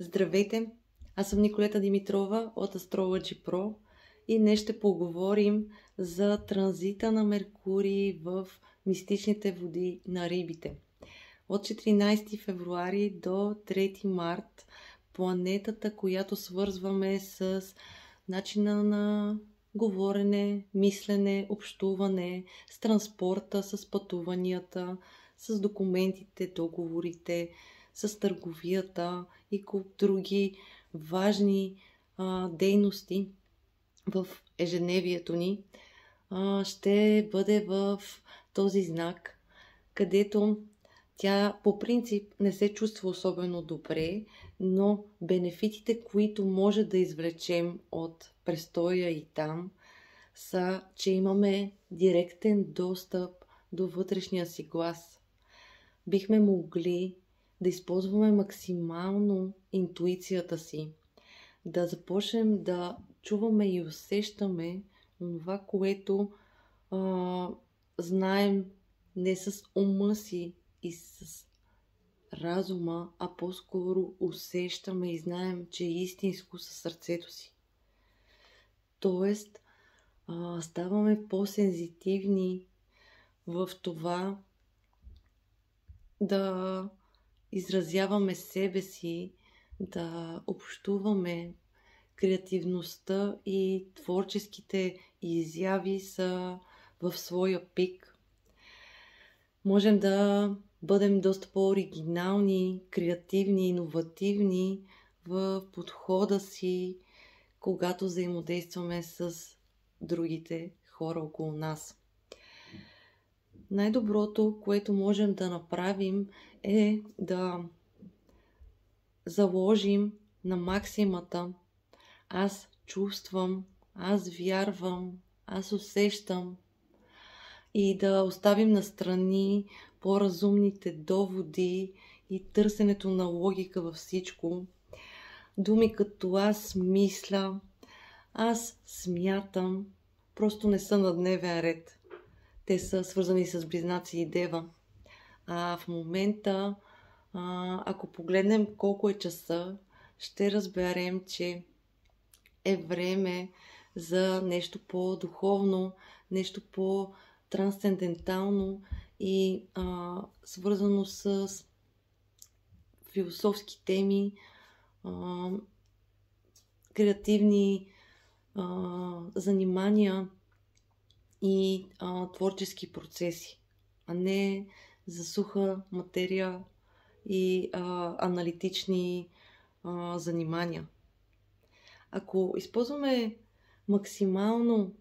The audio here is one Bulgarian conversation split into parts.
Здравейте! Аз съм Николета Димитрова от Astrology Pro и днес ще поговорим за транзита на Меркурий в мистичните води на Рибите. От 14 февруари до 3 март планетата, която свързваме с начина на говорене, мислене, общуване, с транспорта, с пътуванията, с документите, договорите, с търговията и други важни дейности в ежедневието ни, ще бъде в този знак, където тя по принцип не се чувства особено добре, но бенефитите, които може да извлечем от престоя и там, са, че имаме директен достъп до вътрешния си глас. Бихме могли да използваме максимално интуицията си, да започнем да чуваме и усещаме това, което знаем не с ума си и с разума, а по-скоро усещаме и знаем, че е истинско със сърцето си. Тоест, ставаме по-сензитивни в това да изразяваме себе си, да общуваме. Креативността и творческите изяви са в своя пик. Можем да бъдем доста по-оригинални, креативни, иновативни в подхода си, когато взаимодействаме с другите хора около нас. Най-доброто, което можем да направим, е да заложим на максимата аз чувствам, аз вярвам, аз усещам и да оставим настрани по-разумните доводи и търсенето на логика във всичко. Думи като аз мисля, аз смятам, просто не са на дневен ред. Те са свързани с Близнаци и Дева. А в момента, ако погледнем колко е часа, ще разберем, че е време за нещо по-духовно, нещо по-трансцендентално и свързано с философски теми, креативни занимания и творчески процеси, а не за суха материя и аналитични занимания. Ако използваме максимално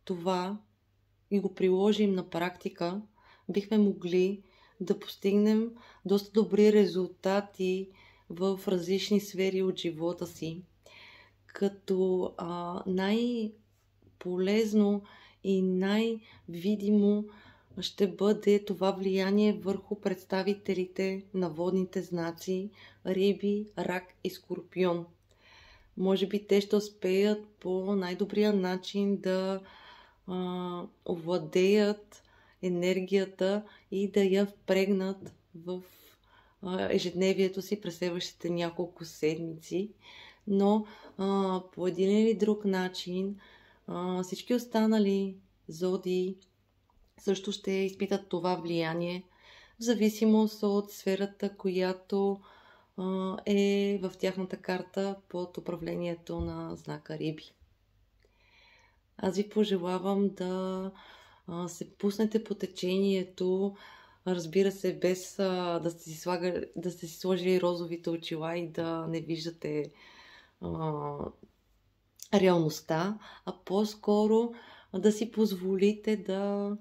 това и го приложим на практика, бихме могли да постигнем доста добри резултати в различни сфери от живота си. Като най-полезно и най-видимо ще бъде това влияние върху представителите на водните знаци Риби, Рак и Скорпион. Може би те ще успеят по най-добрия начин да овладеят енергията и да я впрегнат в ежедневието си през следващите няколко седмици. Но по един или друг начин всички останали зодии също ще изпитат това влияние в зависимост от сферата, която е в тяхната карта под управлението на знака Риби. Аз ви пожелавам да се пуснете по течението, разбира се, без да сте си сложили розовите очила и да не виждате реалността, а по-скоро да си позволите да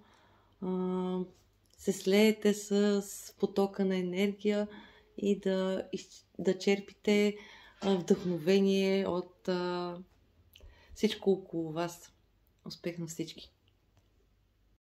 се слеете с потока на енергия и да черпите вдъхновение от всичко около вас. Успех на всички!